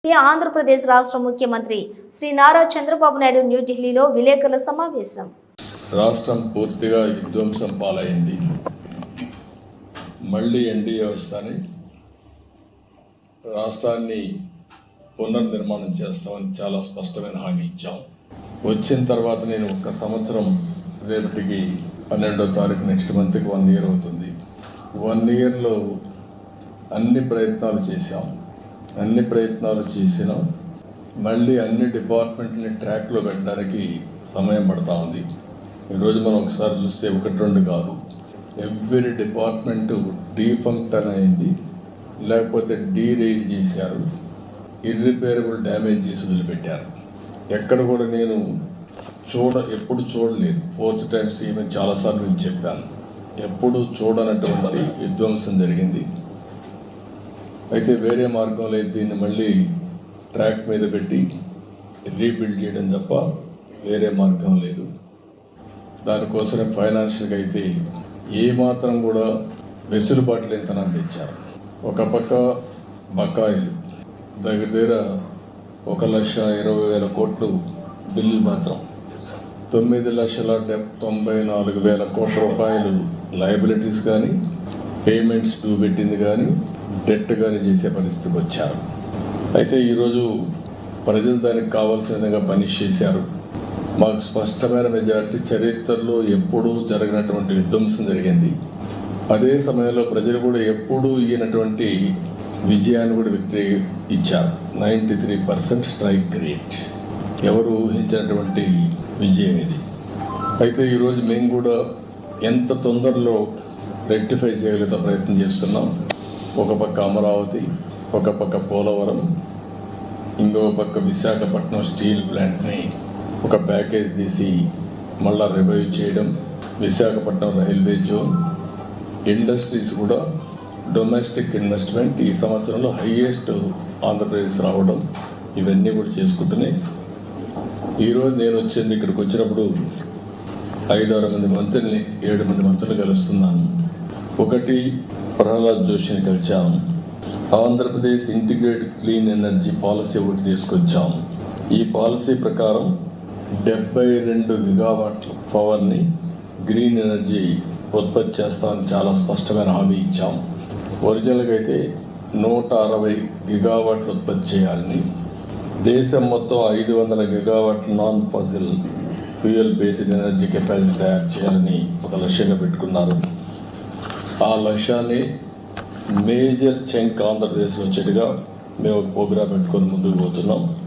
ఆంధ్రప్రదేశ్ రాష్ట్ర ముఖ్యమంత్రి శ్రీ నారా చంద్రబాబు నాయుడు న్యూఢిల్లీలో విలేకరుల సమావేశం. రాష్ట్రం పూర్తిగా విధ్వంసం పాలైంది. మళ్ళీ ఎన్డీఏ వస్తాని రాష్ట్రాన్ని పునర్నిర్మాణం చేస్తామని చాలా స్పష్టమైన హామీ ఇచ్చాం. వచ్చిన తర్వాత నేను ఒక్క సంవత్సరం రేపటికి 12వ తారీఖు నెక్స్ట్ మంత్కి 1 year అవుతుంది. 1 yearలో అన్ని ప్రయత్నాలు చేసినాం. మళ్ళీ అన్ని డిపార్ట్మెంట్ని ట్రాక్లో పెట్టడానికి సమయం పడతా ఉంది. ఈరోజు మనం ఒకసారి చూస్తే 1-2 కాదు, ఎవ్రీ డిపార్ట్మెంటు డీఫంక్షన్ అయింది, లేకపోతే డీరైల్ చేశారు, ఇర్రిపేరబుల్ డ్యామేజ్ చేసి వదిలిపెట్టారు. ఎక్కడ కూడా నేను ఎప్పుడు చూడలేదు. 4th time ఈవెన్ చాలాసార్లు నేను చెప్పాను, ఎప్పుడు చూడనటువంటి విధ్వంసం జరిగింది. అయితే వేరే మార్గంలో దీన్ని మళ్ళీ ట్రాక్ మీద పెట్టి రీబిల్డ్ చేయడం తప్ప వేరే మార్గం లేదు. దానికోసమే ఫైనాన్షియల్గా అయితే ఏమాత్రం కూడా వెసులుబాటు లేనితనం తెచ్చారు. ఒక పక్క బకాయిలు దగ్గర 1,20,000 కోట్లు బిల్లు మాత్రం 9,94,000 కోట్ల రూపాయలు లయబిలిటీస్ కానీ, పేమెంట్స్ డ్యూ పెట్టింది కానీ, డెట్ కానీ చేసే పరిస్థితికి వచ్చారు. అయితే ఈరోజు ప్రజలు దానికి కావాల్సిన విధంగా పనిష్ చేశారు. మాకు స్పష్టమైన మెజారిటీ, చరిత్రలో ఎప్పుడూ జరిగినటువంటి విధ్వంసం జరిగింది. అదే సమయంలో ప్రజలు కూడా ఎప్పుడూ ఈయనటువంటి విజయాన్ని కూడా విక్టరీ ఇచ్చారు. 93% స్ట్రైక్ రేట్, ఎవరు ఊహించినటువంటి విజయం ఇది. అయితే ఈరోజు మేము కూడా ఎంత తొందరలో రెక్టిఫై చేయగలిగే ప్రయత్నం చేస్తున్నాం. ఒక పక్క అమరావతి, ఒక పక్క పోలవరం, ఇంకో పక్క విశాఖపట్నం స్టీల్ ప్లాంట్ని ఒక ప్యాకేజ్ తీసి మళ్ళా రివైవ్ చేయడం, విశాఖపట్నం రైల్వే జోన్, ఇండస్ట్రీస్ కూడా డొమెస్టిక్ ఇన్వెస్ట్మెంట్ ఈ సంవత్సరంలో హైయెస్ట్ ఆంధ్రప్రదేశ్ రావడం, ఇవన్నీ కూడా చేసుకుంటున్నాయి. ఈరోజు నేను వచ్చింది, ఇక్కడికి వచ్చినప్పుడు 5-6 మంది మంత్రుల్ని, 7 మంది మంత్రులు కలుస్తున్నాను. ఒకటి ప్రహ్లాద్ జోషిని కలిసాం. Andhra Pradesh integrated clean energy policy ఒకటి తీసుకొచ్చాం. ఈ పాలసీ ప్రకారం 72 గిగావాట్ల పవర్ని గ్రీన్ ఎనర్జీ ఉత్పత్తి చేస్తామని చాలా స్పష్టమైన హామీ ఇచ్చాం. ఒరిజినల్గా అయితే 160 గిగావాట్లు ఉత్పత్తి చేయాలని, దేశం మొత్తం 500 గిగావాట్ల non fossil fuel based energy capacity తయారు చేయాలని ఒక లక్ష్యంగా పెట్టుకున్నారు. ఆ లక్ష్యాన్ని మేజర్ చంక్ ఆంధ్రప్రదేశ్లో వచ్చేట్టుగా మేము ఒక ప్రోగ్రాం పెట్టుకొని ముందుకు పోతున్నాం.